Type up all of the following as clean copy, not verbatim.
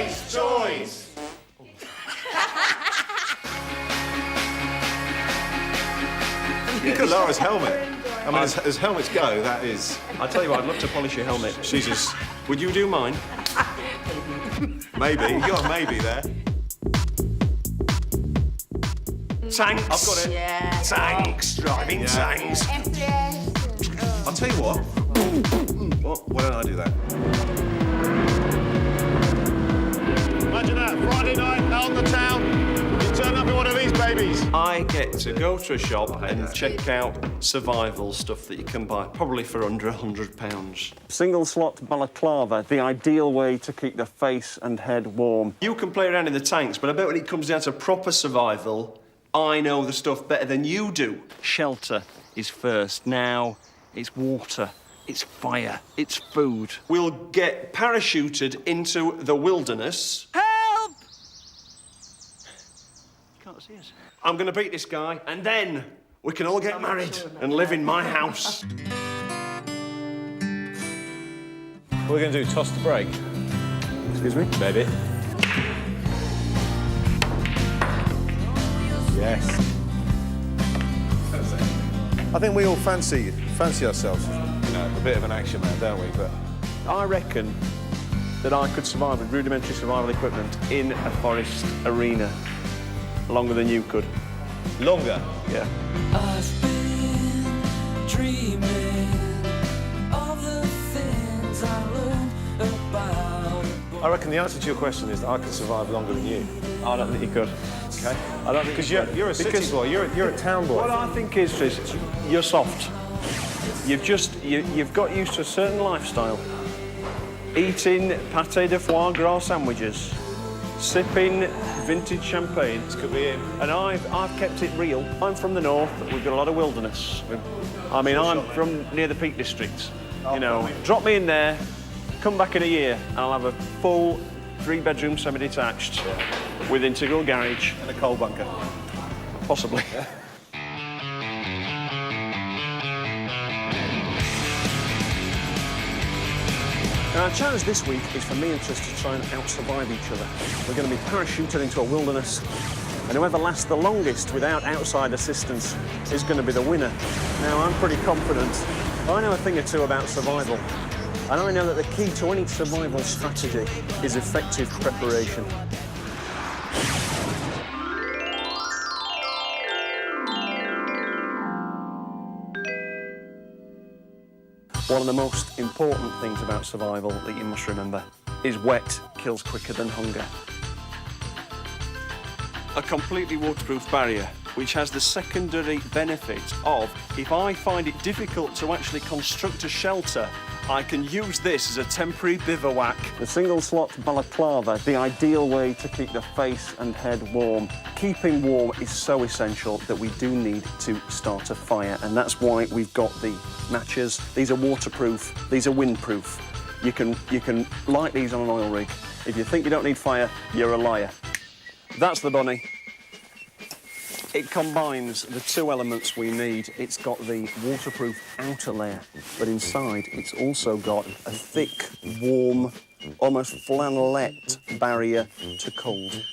Choice, choice. Look at Lara's helmet. I mean, as helmets go, that is... I tell you what, I'd love to polish your helmet. Jesus. Would you do mine? Maybe. You got a maybe there. Tanks. I've got it. Yeah. Tanks. Driving tanks. I'll tell you what. Why don't I do that? Imagine that, Friday night, out in the town. You turn up in one of these babies. I get to go to a shop and check out survival stuff that you can buy, probably for under £100. Single slot balaclava, the ideal way to keep the face and head warm. You can play around in the tanks, but I bet when it comes down to proper survival, I know the stuff better than you do. Shelter is first. Now, it's water, it's fire, it's food. We'll get parachuted into the wilderness. Help! You can't see us. I'm gonna beat this guy, and then we can all get married and live in my house. We're going to do toss the break. Excuse me? Maybe. Yes. I think we all fancy ourselves, you know, a bit of an action man, don't we? But I reckon that I could survive with rudimentary survival equipment in a forest arena longer than you could. longer. Yeah. I've been dreaming of the things I learned about. I reckon the answer to your question is that I could survive longer than you. I don't think you could. Okay. I don't think Because you could. you're a city boy. You're a town boy. What I think is you're soft. You've got used to a certain lifestyle. Eating pâté de foie gras sandwiches, sipping vintage champagne. This could be it. And I've kept it real. I'm from the north. We've got a lot of wilderness. I mean, I'm from near the Peak District. You know, drop me in there, come back in a year, and I'll have a full 3-bedroom semi-detached with integral garage And a coal bunker. possibly. Now, our challenge this week is for me and Tris to try and out-survive each other. We're going to be parachuted into a wilderness, and whoever lasts the longest without outside assistance is going to be the winner. Now, I'm pretty confident. I know a thing or two about survival, and I know that the key to any survival strategy is effective preparation. One of the most important things about survival that you must remember is wet kills quicker than hunger. A completely waterproof barrier, which has the secondary benefit of, if I find it difficult to actually construct a shelter, I can use this as a temporary bivouac. The single slot balaclava, the ideal way to keep the face and head warm. Keeping warm is so essential that we do need to start a fire, and that's why we've got the matches. These are waterproof, these are windproof. You can light these on an oil rig. If you think you don't need fire, you're a liar. That's the bunny. It combines the two elements we need. It's got the waterproof outer layer, but inside it's also got a thick, warm, almost flannelette barrier to cold.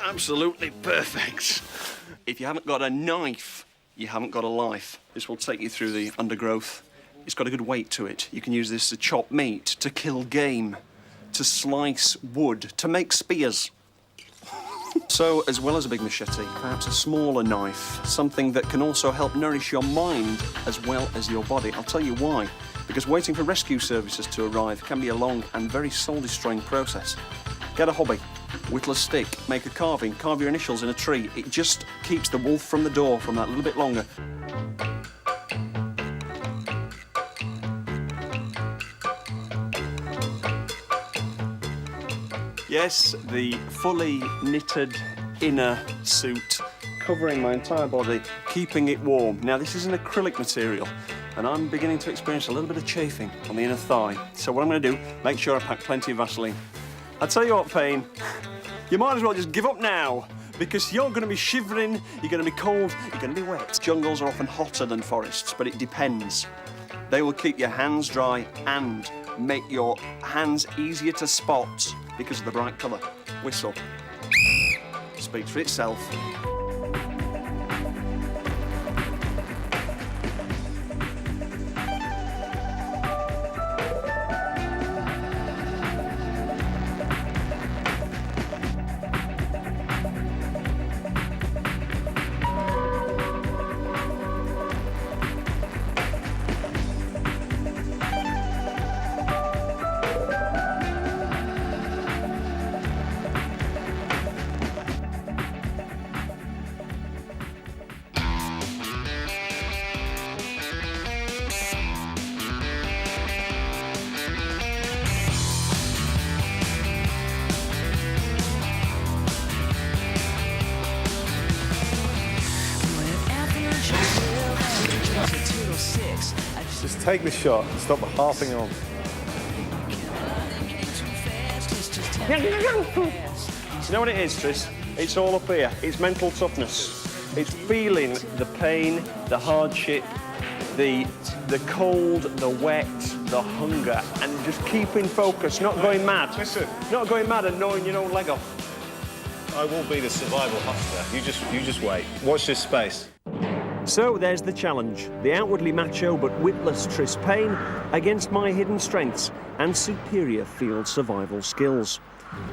Absolutely perfect. If you haven't got a knife, you haven't got a life. This will take you through the undergrowth. It's got a good weight to it. You can use this to chop meat, to kill game, to slice wood, to make spears. So, as well as a big machete, perhaps a smaller knife, something that can also help nourish your mind as well as your body. I'll tell you why. Because waiting for rescue services to arrive can be a long and very soul-destroying process. Get a hobby, whittle a stick, make a carving, carve your initials in a tree. It just keeps the wolf from the door from that little bit longer. Yes, the fully knitted inner suit covering my entire body, keeping it warm. Now, this is an acrylic material, and I'm beginning to experience a little bit of chafing on the inner thigh. So what I'm going to do, make sure I pack plenty of Vaseline. I'll tell you what, Payne, you might as well just give up now, because you're going to be shivering, you're going to be cold, you're going to be wet. Jungles are often hotter than forests, but it depends. They will keep your hands dry and make your hands easier to spot because of the bright colour. Whistle. Speaks for itself. Just take the shot and stop harping on. You know what it is, Tris? It's all up here. It's mental toughness. It's feeling the pain, the hardship, the cold, the wet, the hunger, and just keeping focus, not going mad. Listen. Not going mad and knowing your own leg off. I will be the survival hustler. You just wait. Watch this space. So there's the challenge. The outwardly macho but witless Tris Payne against my hidden strengths and superior field survival skills.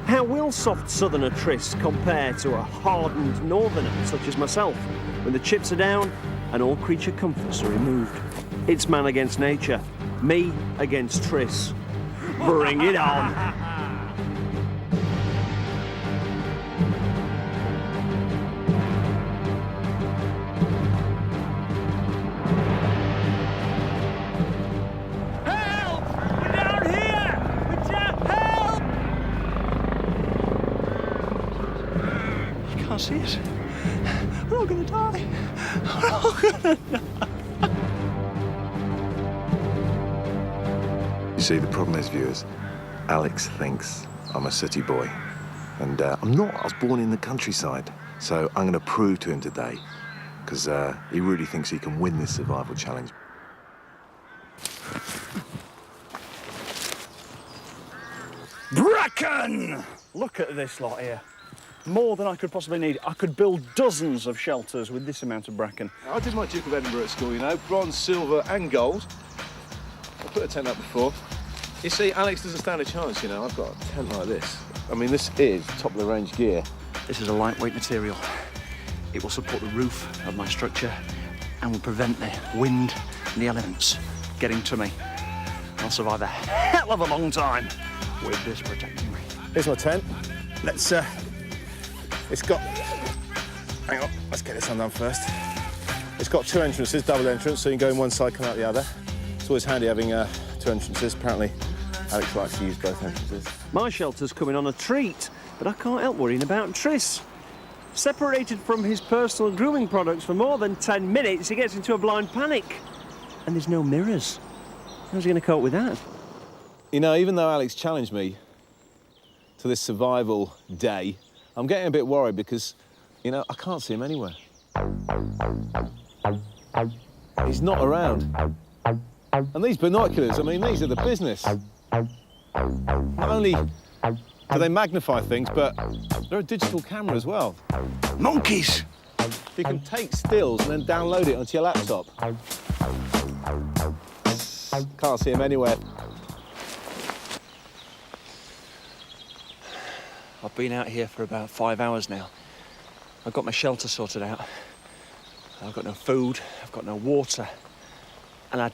How will soft southerner Tris compare to a hardened northerner such as myself when the chips are down and all creature comforts are removed? It's man against nature, me against Tris. Bring it on! I see it. We're all gonna die. We're all gonna die. You see, the problem is, viewers, Alex thinks I'm a city boy. And I'm not. I was born in the countryside. So I'm going to prove to him today, because he really thinks he can win this survival challenge. Bracken! Look at this lot here. More than I could possibly need. I could build dozens of shelters with this amount of bracken. I did my Duke of Edinburgh at school, you know, bronze, silver and gold. I put a tent up before. You see, Alex doesn't stand a chance, you know. I've got a tent like this. I mean, this is top-of-the-range gear. This is a lightweight material. It will support the roof of my structure and will prevent the wind and the elements getting to me. I'll survive a hell of a long time with this protecting me. Here's my tent. Let's, it's got... Hang on, let's get this undone first. It's got two entrances, double entrance, so you can go in one side, come out the other. It's always handy having two entrances. Apparently, Alex likes to use both entrances. My shelter's coming on a treat, but I can't help worrying about Tris. Separated from his personal grooming products for more than 10 minutes, he gets into a blind panic. And there's no mirrors. How's he going to cope with that? You know, even though Alex challenged me to this survival day, I'm getting a bit worried because, you know, I can't see him anywhere. He's not around. And these binoculars, I mean, these are the business. Not only do they magnify things, but they're a digital camera as well. Monkeys! You can take stills and then download it onto your laptop. Can't see him anywhere. I've been out here for about 5 hours now. I've got my shelter sorted out. I've got no food, I've got no water, and I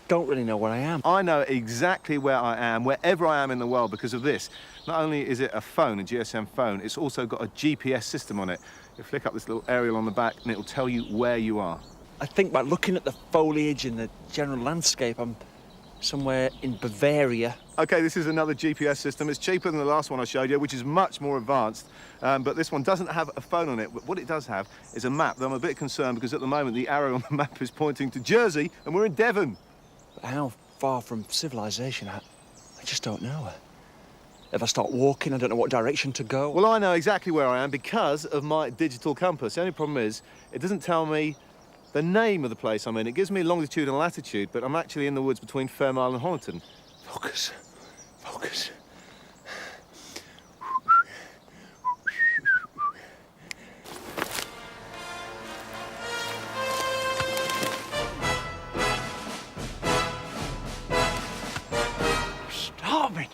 don't really know where I am. I know exactly where I am, wherever I am in the world, because of this. Not only is it a phone, a GSM phone, it's also got a GPS system on it. You flick up this little aerial on the back and it'll tell you where you are. I think by looking at the foliage and the general landscape, I'm somewhere in Bavaria. Okay, this is another GPS system. It's cheaper than the last one I showed you, which is much more advanced. But this one doesn't have a phone on it. But what it does have is a map. I'm a bit concerned because at the moment the arrow on the map is pointing to Jersey and we're in Devon. But how far from civilization? I just don't know. If I start walking, I don't know what direction to go. Well, I know exactly where I am because of my digital compass. The only problem is it doesn't tell me the name of the place I'm in. It gives me longitude and latitude, but I'm actually in the woods between Fairmile and Honiton. Focus. Focus. Starving.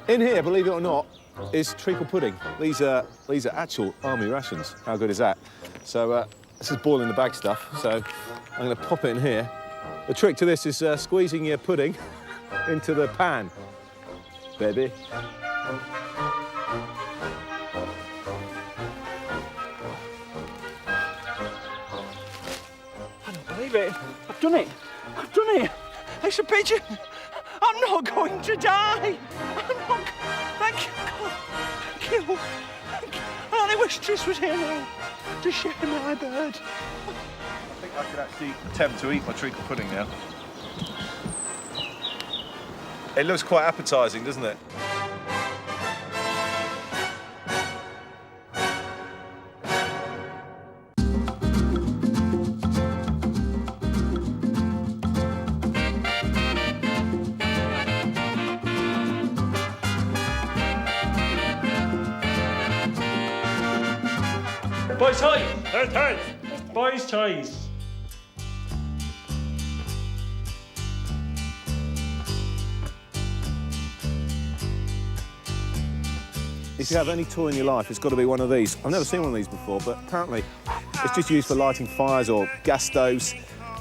In here, believe it or not, is treacle pudding. These are actual army rations. How good is that? So this is boiling the bag stuff. So I'm going to pop it in here. The trick to this is squeezing your pudding into the pan, baby. I don't believe it. I've done it. I've done it. It's a pigeon. I'm not going to die. I'm not. Thank you, God. Thank you. Thank you. I only wish Tris was here now to share my bird. I think I could actually attempt to eat my treacle pudding now. It looks quite appetising, doesn't it? Boys ties! Boys ties! If you have any tool in your life, it's got to be one of these. I've never seen one of these before, but apparently it's just used for lighting fires or gas stoves,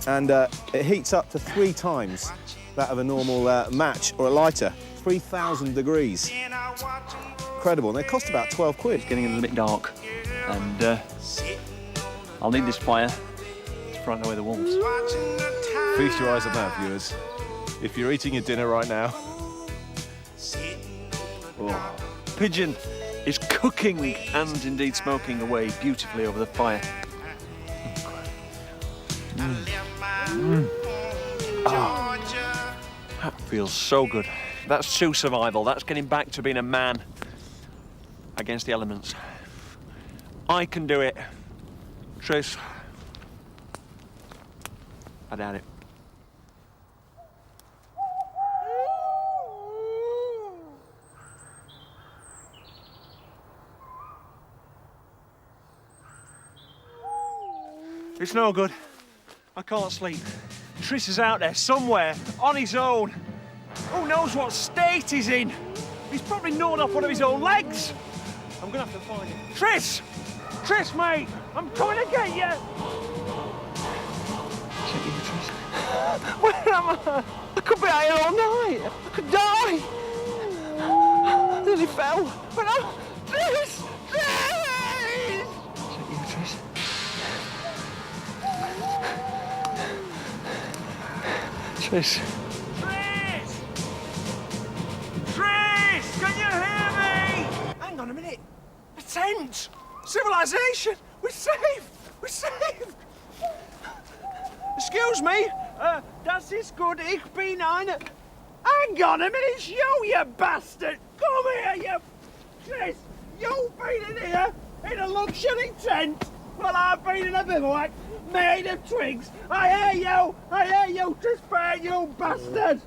and it heats up to 3 times that of a normal match or a lighter. 3,000 degrees. Incredible, and they cost about 12 quid. It's getting a little bit dark, and I'll need this fire to frighten away the wolves. Feast your eyes on that, viewers. If you're eating your dinner right now. Oh. Pigeon is cooking and indeed smoking away beautifully over the fire. Oh. That feels so good. That's true survival. That's getting back to being a man against the elements. I can do it. Tris, I doubt it. It's no good. I can't sleep. Tris is out there somewhere, on his own. Who knows what state he's in? He's probably gnawed off one of his own legs. I'm gonna have to find him. Tris! Tris, mate! I'm coming to get you! Is it you, Tris? Where am I? I could be out here all night. I could die. I nearly fell. But I'm... Tris! Tris! Is it you, Tris? Tris. Tris! Tris! Can you hear me? Hang on a minute. A tent! Civilization! We're safe! We're safe! Excuse me? Das ist gut, ich bin eine... Hang on a minute, it's you bastard! Come here, you... Tris! You've been in here in a luxury tent! Well, I've been in a bivouac made of twigs! I hear you, Tris Bear, you bastard!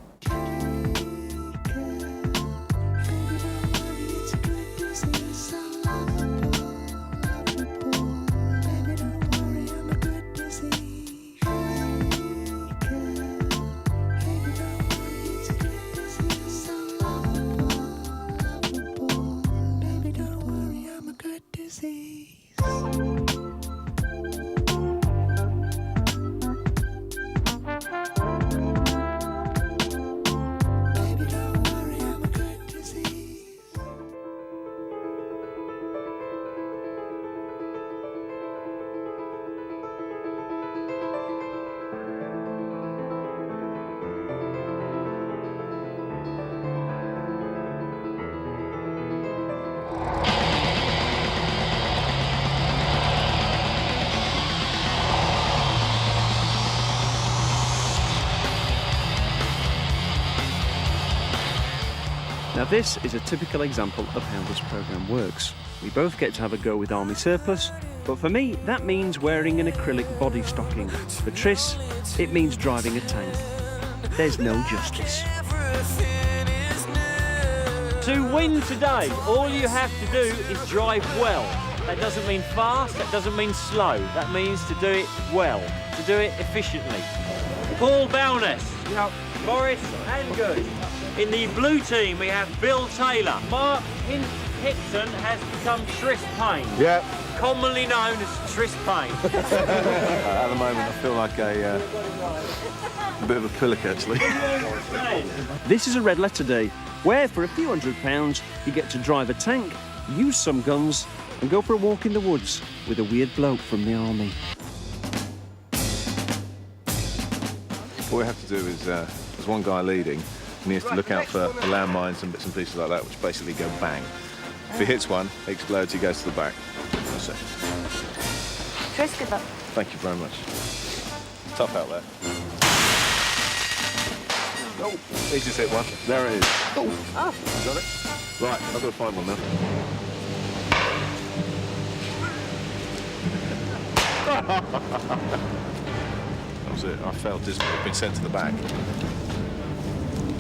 Now this is a typical example of how this programme works. We both get to have a go with army surplus, but for me, that means wearing an acrylic body stocking. For Tris, it means driving a tank. There's no justice. To win today, all you have to do is drive well. That doesn't mean fast, that doesn't mean slow. That means to do it well, to do it efficiently. Paul Bowness, Boris Angood. In the blue team, we have Bill Taylor. Mark Hickson has become Tris Payne. Yeah. Commonly known as Tris Payne. At the moment, I feel like a bit of a pillock, actually. This is a red letter day, where for a few £100 you get to drive a tank, use some guns, and go for a walk in the woods with a weird bloke from the army. What we have to do is, there's one guy leading, and he has to look out for landmines and bits and pieces like that, which basically go bang. If he hits one, it explodes, he goes to the back. That's it. Tris, good luck. Thank you very much. Tough out there. Oh, he just hit one. There it is. Oh, got it. Right, I've got to find one now. That was it. I failed dismally. I've been sent to the back.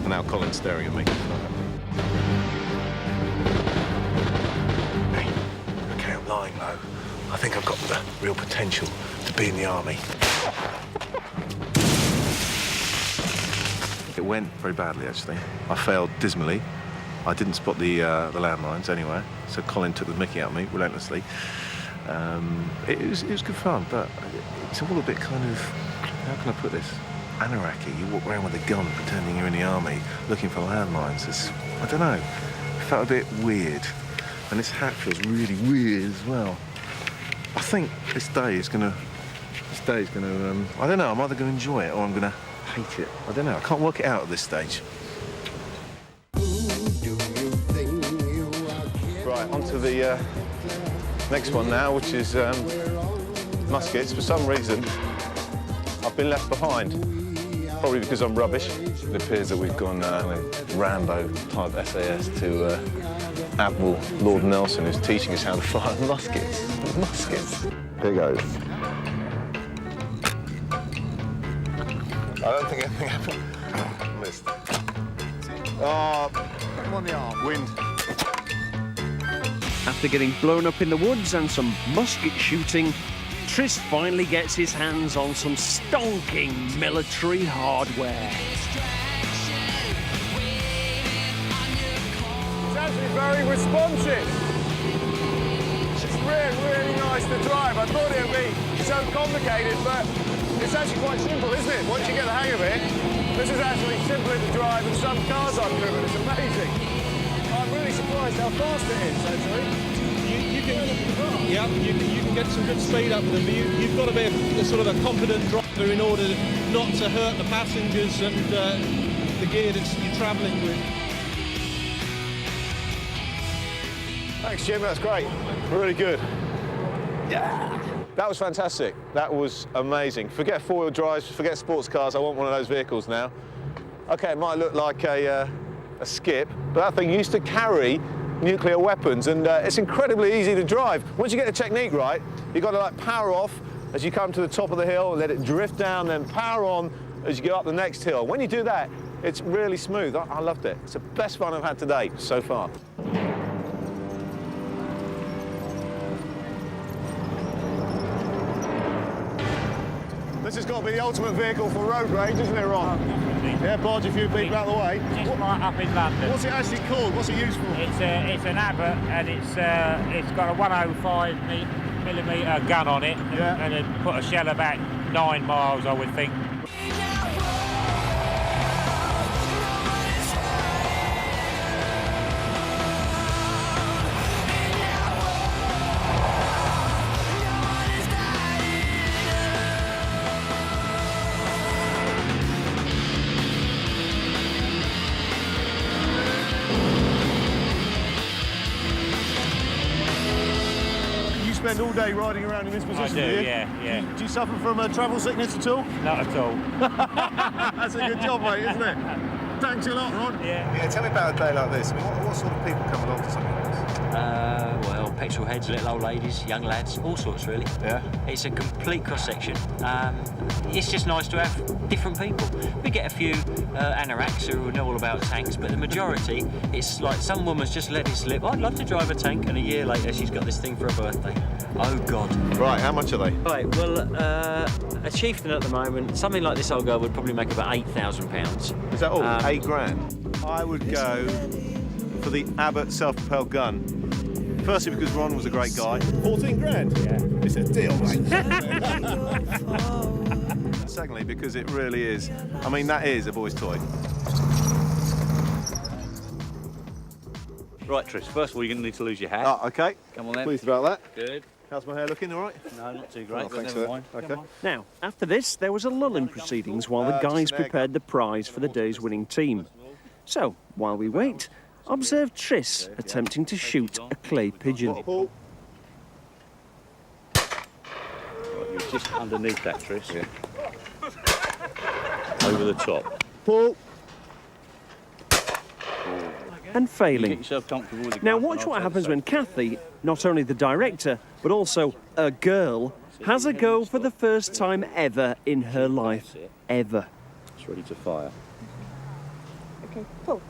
And now Colin's staring at me. Hey, okay, I'm lying low. I think I've got the real potential to be in the army. It went very badly, actually. I failed dismally. I didn't spot the landmines anyway, so Colin took the mickey out of me relentlessly. It was good fun, but it's all a bit kind of, how can I put this? Anarchy. You walk around with a gun pretending you're in the army, looking for landmines. I don't know, it felt a bit weird. And this hat feels really weird as well. I think this day is gonna, I don't know, I'm either gonna enjoy it or I'm gonna hate it. I don't know, I can't work it out at this stage. Right, on to the next one now, which is muskets. For some reason, I've been left behind. Probably because I'm rubbish. It appears that we've gone Rambo-type SAS to Admiral Lord Nelson, who's teaching us how to fire muskets. Muskets. Here goes. I don't think anything happened. Missed. Oh, come on the arm. Wind. After getting blown up in the woods and some musket shooting, Tris finally gets his hands on some stonking military hardware. It's actually very responsive. It's really nice to drive. I thought it would be so complicated, but it's actually quite simple, isn't it? Once you get the hang of it, this is actually simpler to drive than some cars I've driven. It's amazing. I'm really surprised how fast it is, actually. You can get some good speed up with them, but you've got to be a sort of a confident driver in order not to hurt the passengers and the gear that you're travelling with. Thanks, Jim. That's great. Really good. Yeah. That was fantastic. That was amazing. Forget four-wheel drives, forget sports cars. I want one of those vehicles now. OK, it might look like a skip, but that thing used to carry nuclear weapons, and it's incredibly easy to drive. Once you get the technique right, you've got to like power off as you come to the top of the hill, let it drift down, then power on as you go up the next hill. When you do that, it's really smooth. I loved it. It's the best fun I've had today so far. This has got to be the ultimate vehicle for road rage, isn't it, Ron? Yeah, barge a few people out of the way. Just right up in London. What's it actually called? What's it used for? It's an Abbott, and it's got a 105mm gun on it, and it put a shell about 9 miles, I would think. Spend all day riding around in this position, I do, you? yeah. Do you suffer from travel sickness at all? Not at all. That's a good job, mate, isn't it? Thanks a lot, Ron. Yeah. Tell me about a day like this. I mean, what sort of people come along to something like this? Well, petrol heads, little old ladies, young lads, all sorts really. Yeah. It's a complete cross-section. It's just nice to have different people. We get a few anoraks who know all about tanks, but the majority, it's like some woman's just let it slip. I'd love to drive a tank, and a year later she's got this thing for her birthday. Oh God. Right, how much are they? Right, well, a chieftain at the moment, something like this old girl would probably make about £8,000. Is that all? 8 grand? I would go for the Abbott self-propelled gun. Firstly, because Ron was a great guy. 14 grand? Yeah. It's a deal, mate. Secondly, because it really is. I mean, that is a boy's toy. Right, Tris, first of all, you're going to need to lose your hat. Oh, OK. Come on then. Pleased about that. Good. How's my hair looking, all right? No, not too great, Oh, but thanks never for mind. that. Come OK. on. Now, after this, there was a lull in proceedings while the just guys an egg. prepared the prize for the day's winning team. So, while we wait, observe Tris attempting to shoot a clay pigeon. Paul. Right, you're just underneath that, Tris. Yeah. Over the top. Paul. And Get failing. yourself comfortable with the Now, gun, watch and I'll what take happens the when Kathy, not only the director, but also a girl, has a go for the first time ever in her life. Ever. It's ready to fire. Okay, pull.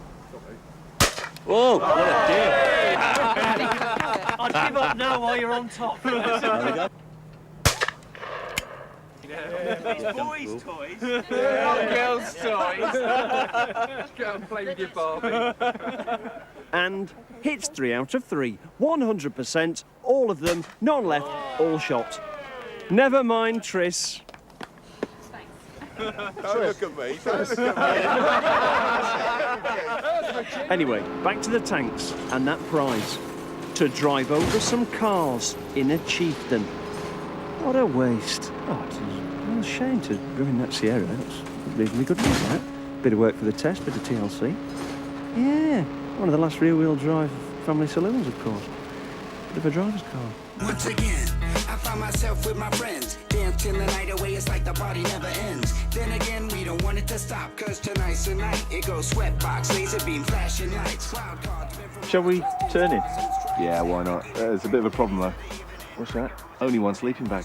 Whoa! What a deal! I'd give up now while you're on top. There we go. It's boys' toys. Girls' toys. Go and play with your Barbie. And hits 3 out of 3. 100%, all of them, none left, all shot. Never mind, Tris. Don't look at me. Don't look at me. Anyway, back to the tanks and that prize. To drive over some cars in a Chieftain. What a waste. Oh, it's a shame to ruin that Sierra. That's reasonably good news, that. Bit of work for the test, bit of TLC. Yeah, one of the last rear-wheel drive family saloons, of course. Bit of a driver's car. Once again, I find myself with my friends, dancing the night away, it's like the party never ends. Then again, we don't want it to stop, cause tonight's the night. It goes sweatbox, laser beam, flashing lights, wild cards. Shall we turn in? Yeah, why not? There's a bit of a problem though. What's that? Only one sleeping bag.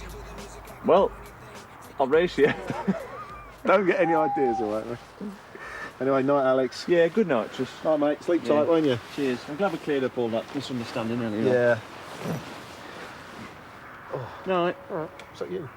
Well, I'll race you. Don't get any ideas, all right, mate? Anyway, night, Alex. Yeah, good night, Tris. All right, mate. Sleep tight, won't you? Cheers. I'm glad we cleared up all that misunderstanding earlier. Yeah. Night. All right. So you.